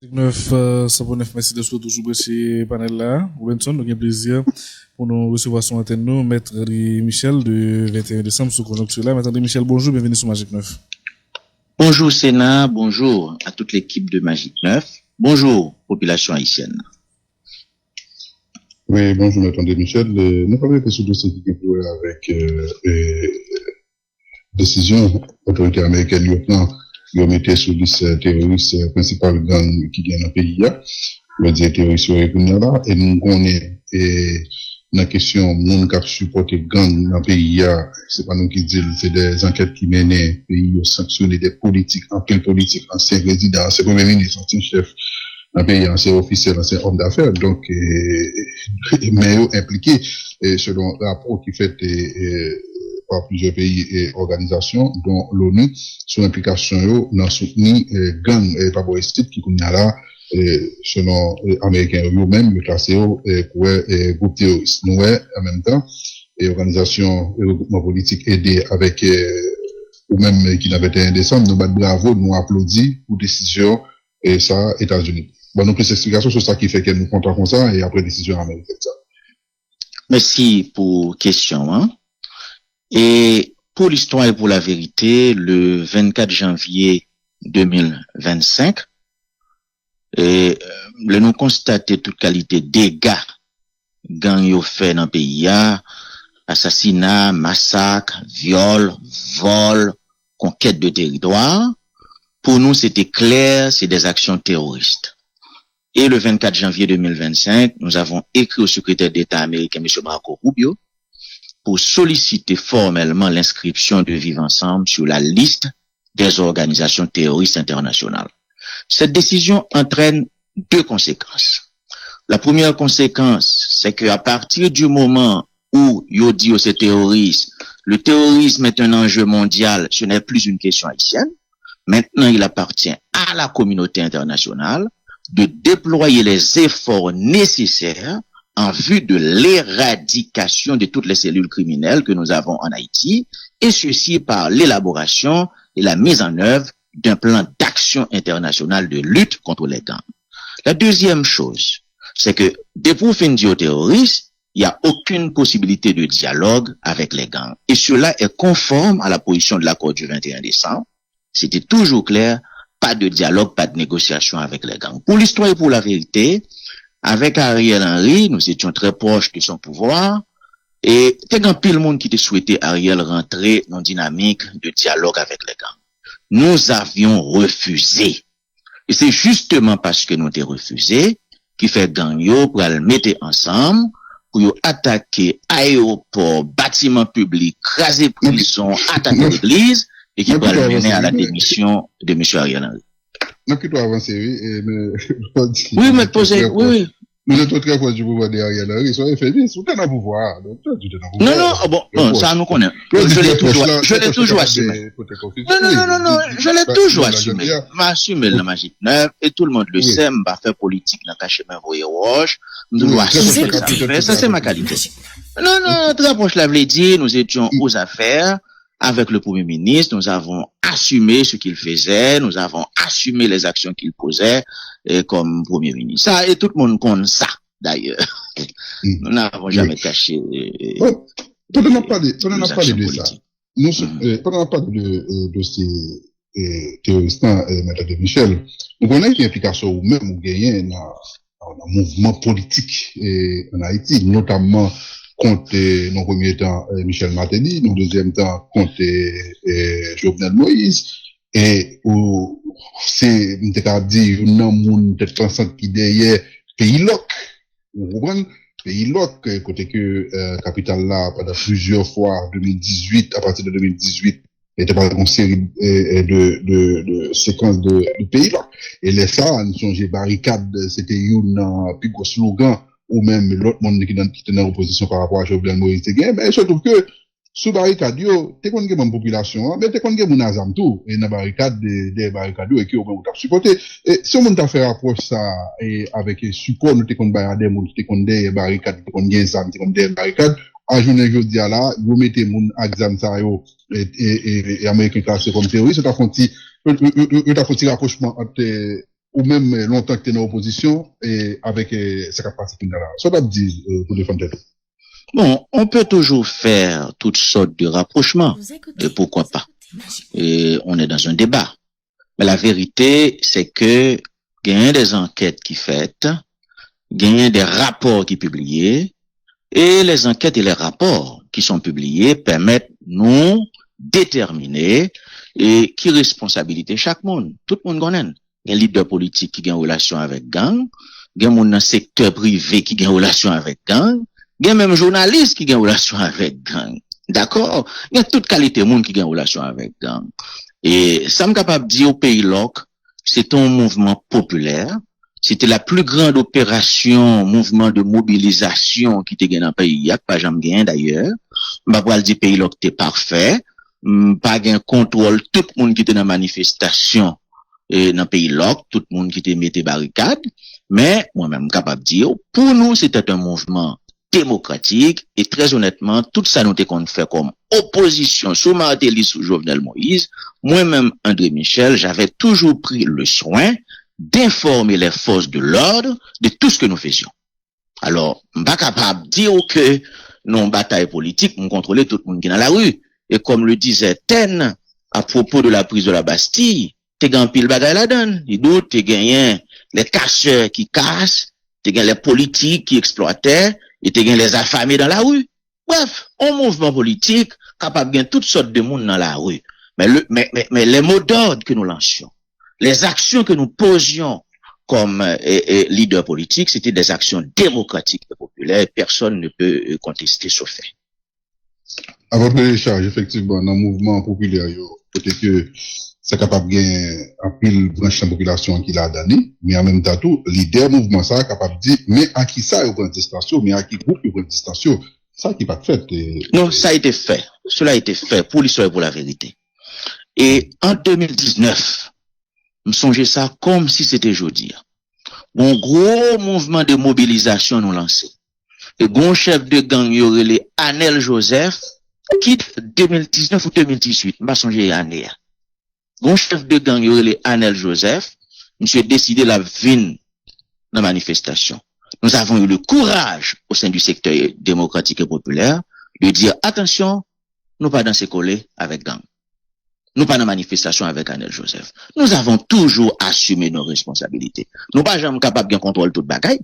109, merci de toujours chez panel là. Robinson, nous avons plaisir pour nous recevoir son antenne nous, Maître Michel de 21 décembre sur Conjoncture là. Maître Michel, bonjour, bienvenue sur Magic 9. Bonjour Sénat, bonjour à toute l'équipe de Magic 9. Bonjour, population haïtienne. Oui, bonjour, Maître Michel. Nous parlons de ce dossier qui est avec décision autorité américaine lieutenant qui mettait sur liste terroriste principal gang qui vient dans le pays là. Le dire terroriste là et nous connaissons la question monde qui supporté gang dans le pays là, c'est pas nous qui disons, c'est des enquêtes qui mènent pays ont sanctionné des politiques, en quelle politique, ancien résident, c'est premier ministre, ancien chef dans le pays, ancien officiel, ancien homme d'affaires, donc mais impliqués selon le rapport qui fait par plusieurs pays et organisations, dont l'ONU, sur l'implication dans soutenir gang et paboïstique qui connaît là, selon américains eux-mêmes, le classé pour groupe terroriste. Nous, en même temps, et organisation et regroupement politique aidé avec ou même qui n'avait été indécent, nous battons bravo, nous applaudissons pour décision et ça, États-Unis. Bon, donc, les explications sur ça qui fait que nous comptons comme ça et après décision américaine. Merci pour question, hein. Et pour l'histoire et pour la vérité, le 24 janvier 2025, nous constaté toute qualité dégâts gang yo fait dans le pays, assassinat, massacre, viol, vol, conquête de territoire. Pour nous, c'était clair, c'est des actions terroristes. Et le 24 janvier 2025, nous avons écrit au secrétaire d'État américain, M. Marco Rubio, pour solliciter formellement l'inscription de Vivre Ensemble sur la liste des organisations terroristes internationales. Cette décision entraîne deux conséquences. La première conséquence, c'est qu'à partir du moment où yo dit c'est terroriste, le terrorisme est un enjeu mondial, ce n'est plus une question haïtienne. Maintenant, il appartient à la communauté internationale de déployer les efforts nécessaires en vue de l'éradication de toutes les cellules criminelles que nous avons en Haïti, et ceci par l'élaboration et la mise en œuvre d'un plan d'action international de lutte contre les gangs. La deuxième chose, c'est que depuis fin du terrorisme, il n'y a aucune possibilité de dialogue avec les gangs. Et cela est conforme à la position de l'accord du 21 décembre. C'était toujours clair, pas de dialogue, pas de négociation avec les gangs. Pour l'histoire et pour la vérité, avec Ariel Henry, nous étions très proches de son pouvoir, et il y a grand pile monde qui te souhaitait Ariel rentrer dans une dynamique de dialogue avec les gangs. Nous avions refusé. Et c'est justement parce que nous avons refusé qui fait gang yo pour le mettre ensemble, pour attaquer aéroport, bâtiments publics, craser prison, attaquer l'église, et qui va le mener à la démission de M. Ariel Henry. Non, qui doit avancer, oui, mais posez, oui. Nous sommes très proches du pouvoir derrière Henry, soyez féministes, vous êtes dans le pouvoir. Non, ça nous connaît. Je l'ai toujours assumé. Non, je l'ai toujours assumé. M'assume la Magic 9, et tout le monde le sait, m'a fait politique dans Cachemin Voyer Roche, nous doit assumer ça fait, ça c'est ma qualité. Non, très proche l'avait dit, nous étions aux affaires, avec le Premier ministre, nous avons assumé ce qu'il faisait, nous avons assumé les actions qu'il posait comme Premier ministre. Ça, et tout le monde connaît ça, d'ailleurs. Nous n'avons jamais caché. Pendant qu'on a parlé de ça, pendant qu'on a parlé de ces terroristes, Maître Michel, nous connaissons une implication ou même ou gagné dans un mouvement politique en Haïti, notamment contre, dans le premier temps, Michel Martelly, dans le deuxième temps, contre Jovenel Moïse, et où c'est, on t'a dit, non, moun, peut-être pensant qui derrière, pays loc, vous comprenez? Pays loc, côté que, capital là, pendant plusieurs fois, 2018, à partir de 2018, était par une série de séquences de pays loc. Et les ça, nous sommes barricades, c'était un plus gros slogan, ou même l'autre monde qui était dans l'opposition par rapport à Jovenel Moïse, mais je trouve que, sous barricade, t'es qu'on gagne population, mais t'es qu'on gagne mon azam tout, et dans barricade, des barricades, et qui au moins t'a supporté. Et si on t'a fait approche ça, et avec support, nous t'es qu'on barricade, t'es qu'on des barricades, t'es qu'on gagne azam, t'es qu'on des barricades, à journée jeudi à là, vous mettez mon exam ça, et américain classé comme terroriste, t'as fait un rapprochement entre ou même longtemps que tu es dans l'opposition, et avec sa capacité là. Ça va dire pour défendre. Bon, on peut toujours faire toutes sortes de rapprochements. Et pourquoi pas? Et on est dans un débat. Mais la vérité, c'est que il y a des enquêtes qui faites, il y a des rapports qui publiés, et les enquêtes et les rapports qui sont publiés permettent nous déterminer et qui responsabilité chaque monde. Tout le monde connaît. Il y a un leader politique qui a une relation avec gang, il y a un monde dans le secteur privé qui a une relation avec gang, il y a même journaliste qui a une relation avec gang. D'accord? Il y a toute qualité de monde qui a une relation avec gang. Et ça me capable de dire au pays LOC, c'est un mouvement populaire. C'était la plus grande opération, mouvement de mobilisation qui était gagné dans le pays. Il n'y a pas jamais gagné d'ailleurs. Je ne vais pas dire pays LOC était parfait. Pas gain contrôle tout le monde qui était dans la manifestation dans le pays LOC, tout le monde qui était mis barricade. Mais moi-même capable de dire, pour nous, c'était un mouvement démocratique et très honnêtement, tout ça nous était qu'on fait comme opposition sous Martelly, sous Jovenel Moïse. Moi-même, André Michel, j'avais toujours pris le soin d'informer les forces de l'ordre de tout ce que nous faisions. Alors, je ne suis pas capable de dire que non bataille politique, nous contrôlons tout le monde qui est dans la rue. Et comme le disait Ten, à propos de la prise de la Bastille, t'es gagné pile bagaille la donne. Il doute, t'es gagné les casseurs qui cassent, t'es gagné les politiques qui exploitaient, et t'es gagné les affamés dans la rue. Bref, un mouvement politique capable de gagner toutes sortes de monde dans la rue. Mais les mots d'ordre que nous lancions, les actions que nous posions comme leader politique, c'était des actions démocratiques et populaires. Personne ne peut contester ce fait. À votre charge, effectivement, dans le mouvement populaire, peut-être que c'est capable de gagner un pile branche de la population qui l'a donné, mais en même temps, tout, leader mouvement, ça, capable de dire, mais à qui ça, il prend distanciation, mais à qui groupe, il prend distanciation. Ça qui n'est pas fait. Non, ça a été fait. Cela a été fait pour l'histoire et pour la vérité. Et en 2019, me songez ça comme si c'était aujourd'hui. Un gros mouvement de mobilisation nous lancé. Le grand chef de gang, il y aurait les Anel Joseph, quitte 2019 ou 2018, je ne sais pas année. Grand chef de gang, il y aurait les Anel Joseph, monsieur décidé la vine dans la manifestation. Nous avons eu le courage au sein du secteur démocratique et populaire de dire attention, nous pas danser collé avec gang. Nous pas dans manifestation avec Anel Joseph. Nous avons toujours assumé nos responsabilités. Nous pas jamais capables de contrôler toute bagaille.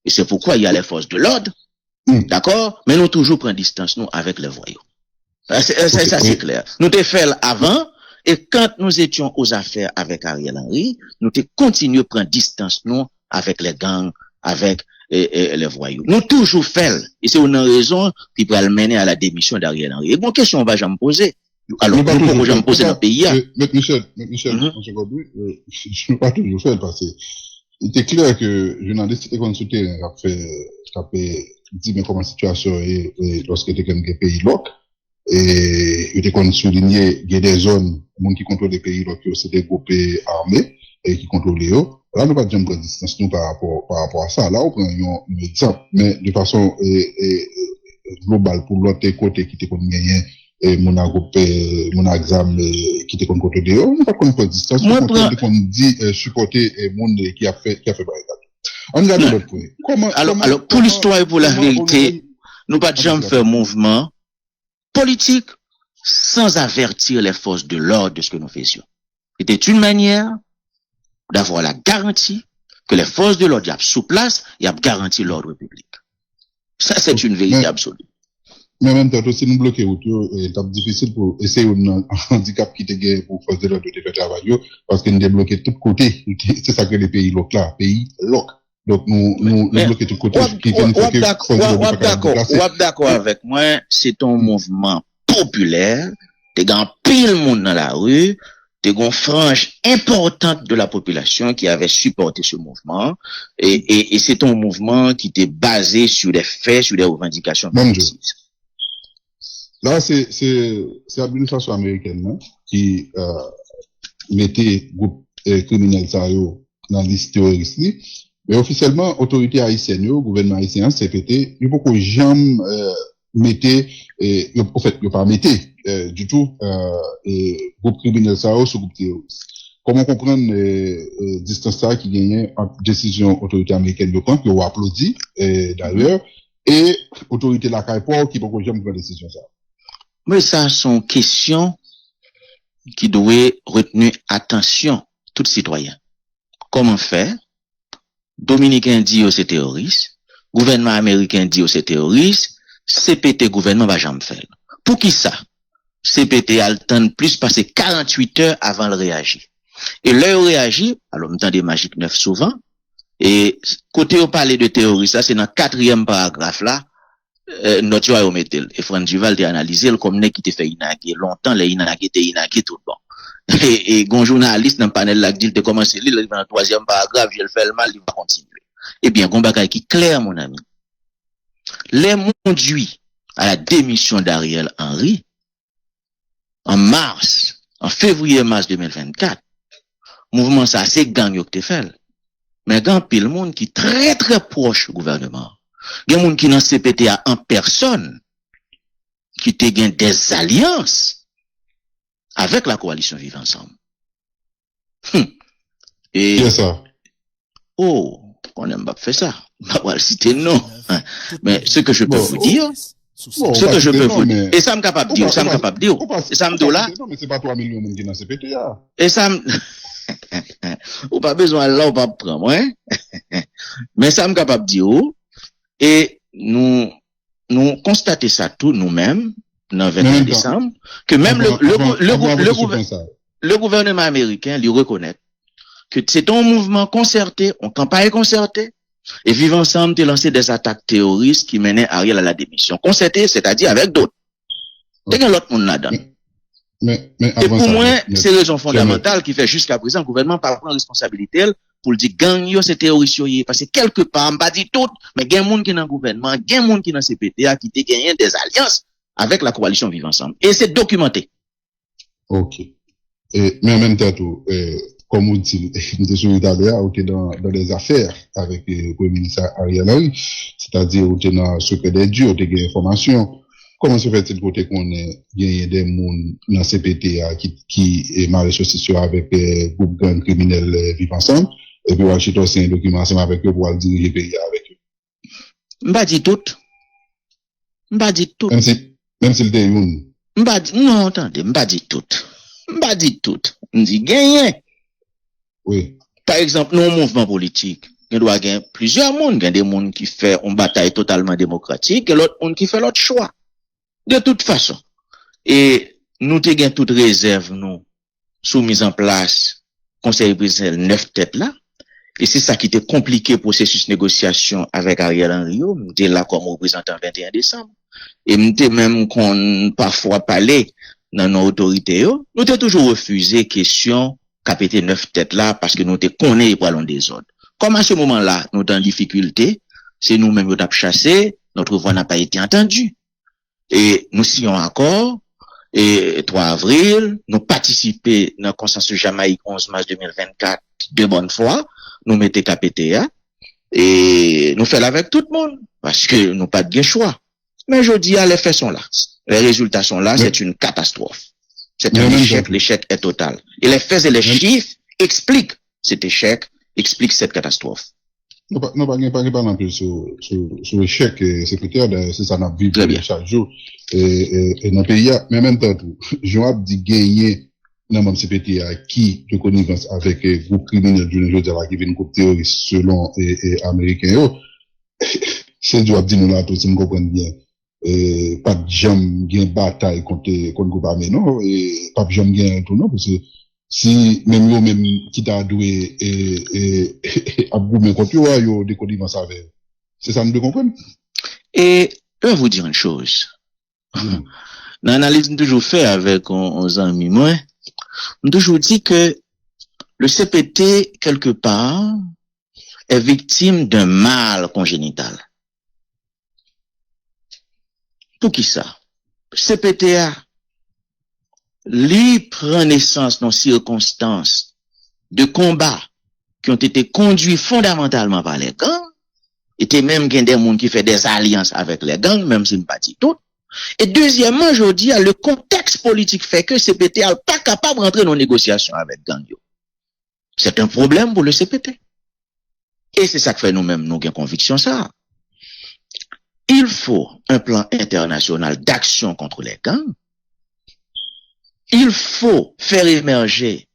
Et c'est pourquoi il y a les forces de l'ordre. D'accord? Mais nous toujours prenons distance, nous, avec les voyous. Ça, c'est clair. Nous t'ai fait avant, et quand nous étions aux affaires avec Ariel Henry, nous t'ai continué à prendre distance, nous, avec les gangs, avec les voyous. Nous toujours fait. Et c'est une raison qui peut mener à la démission d'Ariel Henry. Et bon, question, on va jamais poser. Alors, nous pouvons jamais poser dans le pays. Michel, je ne peux pas toujours faire parce que il était clair que le journaliste était consulté, a fait, dit, mais comment la situation est, lorsque tu es dans des pays loc, et il était souligné, il y a des zones, monde qui contrôlent les pays loc, c'est des groupes armés, et qui contrôlent les hauts. Là, nous pas de prendre distance, nous, par rapport à ça. Là, on prend un exemple, mais de façon, globale, pour l'autre côté qui était comme gagné, et mon examen qui était comme côté de eux, on n'a pas de distance, on dit, supporter, monde qui a fait barricade. On a l'autre point. Alors, pour l'histoire et pour la vérité, nous pas jamais faire mouvement politique sans avertir les forces de l'ordre de ce que nous faisions. C'était une manière d'avoir la garantie que les forces de l'ordre y sous place, y a garanti l'ordre public. Ça, c'est une vérité absolue. Mais en même temps, si nous bloquons autour, c'est difficile pour essayer un handicap qui te gagne pour force de l'ordre de faire travail, parce que nous débloquons de tous côtés. C'est ça que les pays locaux là, pays locaux. Donc, nous bloquons de tous côtés. D'accord avec moi, c'est un mouvement populaire, t'es grand pile monde dans la rue, t'es une frange importante de la population qui avait supporté ce mouvement, et c'est un mouvement qui était basé sur des faits, sur des revendications précises. Là, c'est l'administration américaine, hein, qui, mettait groupe criminel dans la liste terroriste. Mais officiellement, autorité haïtienne, gouvernement haïtien, CPT, il faut que jamais, mettez, en fait, il pas mettez, du tout, groupe criminel sous groupe terroriste. comment comprendre distance ça qui gagne en décision autorité américaine de prendre, que vous applaudi, d'ailleurs, et autorité la CAIPOR qui peut jamais prendre décision ça. Mais ça sont questions qui doivent retenir attention, tout citoyen. Comment faire? Dominicain dit c'est terroriste, gouvernement américain dit c'est terroriste, CPT gouvernement va jamais faire. Pour qui ça? CPT a le temps de plus passer 48 heures avant de réagir. Et là, il réagit, alors on entend des magiques neufs souvent, et côté on parle de terroriste, ça c'est dans le 4e paragraphe là, notre joie au métal. Et Franck Duval a analysé comme n'est qui te fait inaguer longtemps, les inaguer t'es inaguer tout bon. Et un journaliste dans le panel là qui dit te commencer lire dans le 3e paragraphe, je le fais le mal, il va continuer. Eh bien, un bagage qui clair mon ami. Les conduits à la démission d'Ariel Henry en février-mars 2024, mouvement ça c'est gang yo te fait. Mais gang pile monde qui très très proche du gouvernement. Il y a monde qui dans CPTA en personne qui te gagne des alliances avec la coalition Vivre Ensemble. Et C'est ça. oh, on n'aime pas faire ça. On va le citer non. Mais ce que je peux vous dire, ce que je peux vous dire, et ça me capable de dire, ça me capable de dire, et ça me dit là, non, mais c'est pas 3 millions qui dans CPTA. et ça me, ou pas besoin là, ou pas prendre, hein. Mais ça me capable de dire, et nous constatons ça tout nous-mêmes, dans le 21 décembre, que même le gouvernement américain lui reconnaît que c'est un mouvement concerté, une campagne concertée, et Vivre Ensemble de lancer des attaques terroristes qui menaient Ariel à la démission. Concerté, c'est-à-dire avec d'autres. Il y a l'autre monde là-dedans. Mais et pour moi, c'est raison fondamentale qui fait jusqu'à présent le gouvernement pas prendre responsabilité pour le dire gang yo c'est terroriste yo parce que quelque part on pas dit tout mais il y a des gens qui dans le gouvernement, il y a des gens qui dans CPTA qui te gagné des alliances avec la coalition Vivre Ensemble et c'est documenté. OK. Mais en même temps tout comme on dit, nous sommes dans des affaires avec le Premier ministre Ariel Henry, c'est-à-dire on est dans le secret des dieux, on a des informations. Comment se fait-il côté qu'on ait des gens dans CPTA qui est marié sur avec groupe gang criminel Vivre Ensemble, et puis Washington c'est un document ensemble avec eux pour diriger le pays avec eux? M'pas dit tout. M'pas dit tout. Même si le déyoun. Non, attendez, m'pas dit tout. M'pas dit tout. M'dit gagné. Oui. Par exemple, nous, mouvement politique, il doit gagner plusieurs mondes. Il y a des gens qui font une bataille totalement démocratique et l'autre monde qui fait l'autre choix. De toute façon. Et nous te gagnons toute réserve, nous, sous mise en place, conseil présidentiel 9 têtes là. Et c'est ça qui était compliqué processus de négociation avec Ariel Henry. Nous étions là comme représentant 21 décembre. Et nous étions même qu'on parfois parlé dans nos autorités. Nous avons toujours refusé question capéter 9 têtes là parce que nous te connaît pour aller des autres. Comme à ce moment-là, nous sommes en difficulté, c'est nous-mêmes qui avons chassé, notre voix n'a pas été entendue. Et nous signons encore, et 3 avril, nous participer dans le consensus Jamaïque 11 mars 2024 de bonne foi, nous mettons KPTA, et nous faisons avec tout le monde, parce que nous pas de choix. Mais je dis, les faits sont là. Les résultats sont là, c'est une catastrophe. C'est un échec, l'échec est total. Et les faits et les chiffres expliquent cet échec, expliquent cette catastrophe. Non, pas non plus sur l'échec secrétaire, c'est ça n'a vécu chaque jour. Et dans le pays, mais en même temps, Joab dit gagner dans le CPTA qui de connivence avec groupe criminel qui vient de groupe terroriste selon américain. C'est Joab dit nous là, tout si nous comprenons bien. Pas de jamais gain bataille contre groupe armé, non, et pas de jamais gain tout, non, parce que si même qui t'a doué et à bout contre yo des connivence avec. C'est ça nous devons comprendre. Et je vais vous dire une chose. Dans l'analyse que toujours fait avec nos amis, moi, on toujours dit que le CPT, quelque part, est victime d'un mal congénital. Pour qui ça? CPTA, lui prend naissance dans circonstances de combats qui ont été conduits fondamentalement par les gangs, et même qu'il y a des gens qui font des alliances avec les gangs, même si ce n'est pas dit tout. Et deuxièmement, je dis, le contexte politique fait que CPTA n'est pas capable de rentrer dans les négociations avec gang. C'est un problème pour le CPT. Et c'est ça que fait nous-mêmes, nous avons conviction ça. Il faut un plan international d'action contre les gangs. Il faut faire émerger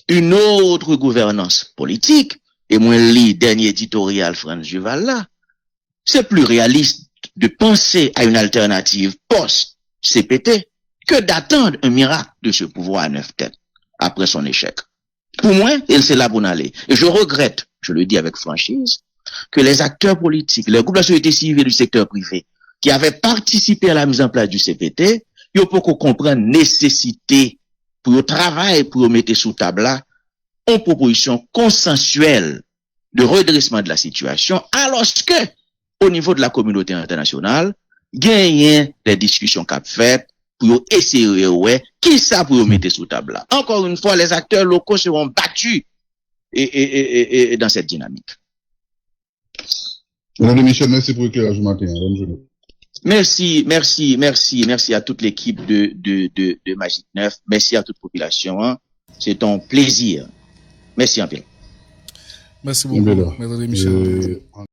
une autre gouvernance politique. Et moi, lis dernier éditorial Franz Duval là. C'est plus réaliste de penser à une alternative post-CPT que d'attendre un miracle de ce pouvoir à 9 têtes après son échec. Pour moi, c'est là pour aller. Et je regrette, je le dis avec franchise, que les acteurs politiques, les groupes de la société civile et du secteur privé, qui avaient participé à la mise en place du CPT, ils ont pour comprendre nécessité pour le travail, pour le mettre sous table là, en proposition consensuelle de redressement de la situation, alors que, au niveau de la communauté internationale, gagner des discussions qu'a faites pour essayer, ouais, qui ça pour mettre sous table là. Encore une fois, les acteurs locaux seront battus et dans cette dynamique. Madame Michel, merci pour l'éclairage matin. Merci à toute l'équipe de Magic 9. Merci à toute population. Hein. C'est un plaisir. Merci un peu. Merci beaucoup, Maître Michel.